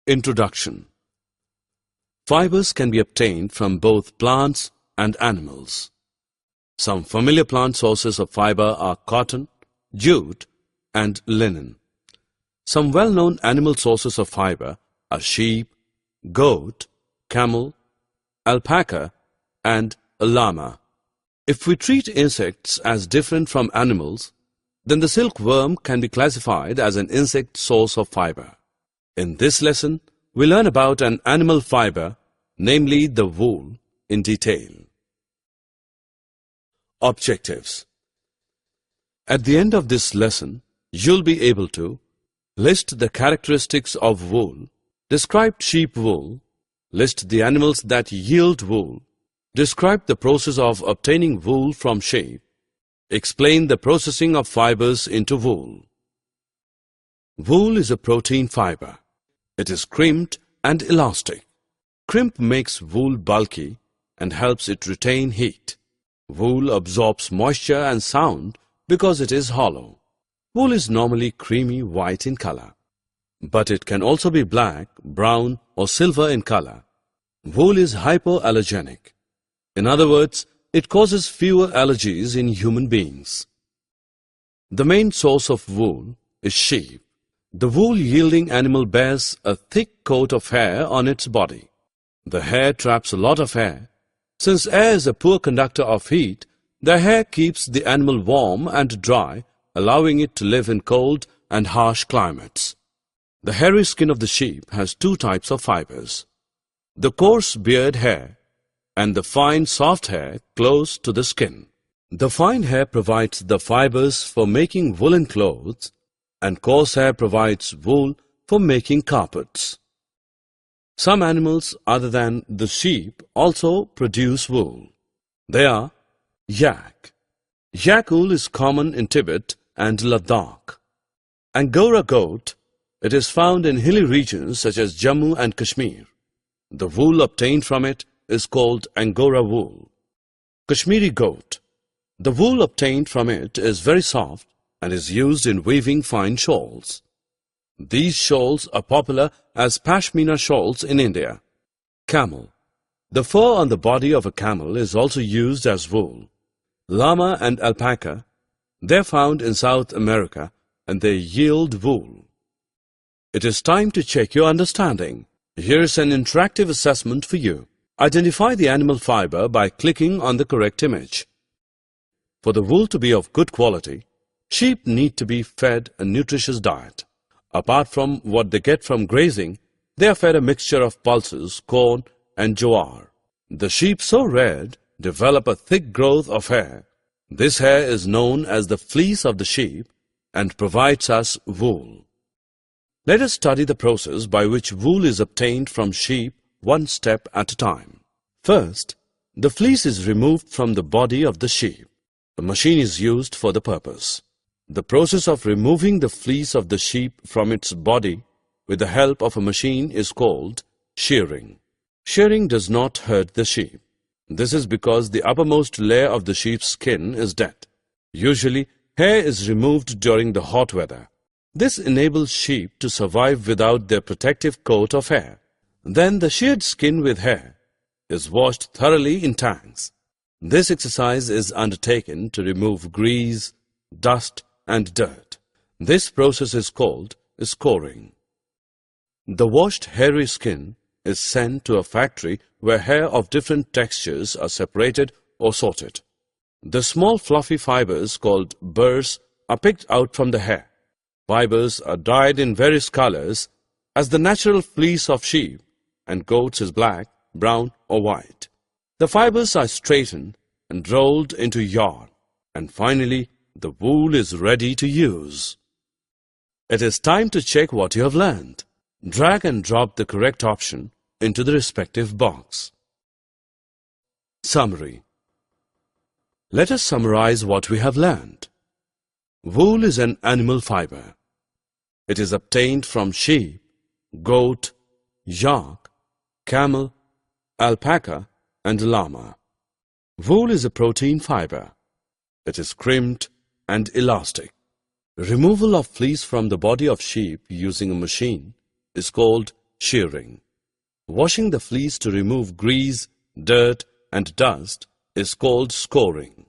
Introduction. Fibers can be obtained from both plants and animals. Some familiar plant sources of fiber are cotton, jute, and linen. Some well-known animal sources of fiber are sheep, goat, camel, alpaca, and llama. If we treat insects as different from animals, then the silkworm can be classified as an insect source of fiber. In this lesson, we learn about an animal fiber, namely the wool, in detail. Objectives. At the end of this lesson, you'll be able to list the characteristics of wool, describe sheep wool, list the animals that yield wool, describe the process of obtaining wool from sheep, explain the processing of fibers into wool. Wool is a protein fiber. It is crimped and elastic. Crimp makes wool bulky and helps it retain heat. Wool absorbs moisture and sound because it is hollow. Wool is normally creamy white in color, but it can also be black, brown, or silver in color. Wool is hypoallergenic. In other words, it causes fewer allergies in human beings. The main source of wool is sheep. The wool-yielding animal bears a thick coat of hair on its body. The hair traps a lot of air. Since air is a poor conductor of heat, the hair keeps the animal warm and dry, allowing it to live in cold and harsh climates. The hairy skin of the sheep has two types of fibers: the coarse beard hair and the fine soft hair close to the skin. The fine hair provides the fibers for making woolen clothes, and coarse hair provides wool for making carpets. Some animals other than the sheep also produce wool. They are yak. Yak wool is common in Tibet and Ladakh. Angora goat. It is found in hilly regions such as Jammu and Kashmir. The wool obtained from it is called Angora wool. Kashmiri goat. The wool obtained from it is very soft and is used in weaving fine shawls. These shawls are popular as pashmina shawls in India. Camel. The fur on the body of a camel is also used as wool. Llama and alpaca. They are found in South America and they yield wool. It is time to check your understanding. Here is an interactive assessment for you. Identify the animal fiber by clicking on the correct image. For the wool to be of good quality, sheep need to be fed a nutritious diet. Apart from what they get from grazing, they are fed a mixture of pulses, corn, and jowar. The sheep so reared develop a thick growth of hair. This hair is known as the fleece of the sheep and provides us wool. Let us study the process by which wool is obtained from sheep one step at a time. First, the fleece is removed from the body of the sheep. A machine is used for the purpose. The process of removing the fleece of the sheep from its body with the help of a machine is called shearing. Shearing does not hurt the sheep. This is because the uppermost layer of the sheep's skin is dead. Usually, hair is removed during the hot weather. This enables sheep to survive without their protective coat of hair. Then the sheared skin with hair is washed thoroughly in tanks. This exercise is undertaken to remove grease, dust, and dirt. This process is called scouring. The washed hairy skin is sent to a factory where hair of different textures are separated or sorted. The small fluffy fibers called burrs are picked out from the hair. Fibers are dyed in various colors as the natural fleece of sheep and goats is black, brown, or white. The fibers are straightened and rolled into yarn, and finally the wool is ready to use. It is time to check what you have learned. Drag and drop the correct option into the respective box. Summary. Let us summarize what we have learned. Wool is an animal fiber. It is obtained from sheep, goat, yak, camel, alpaca, and llama. Wool is a protein fiber. It is crimped and elastic. Removal of fleece from the body of sheep using a machine is called shearing. Washing the fleece to remove grease, dirt, and dust is called scouring.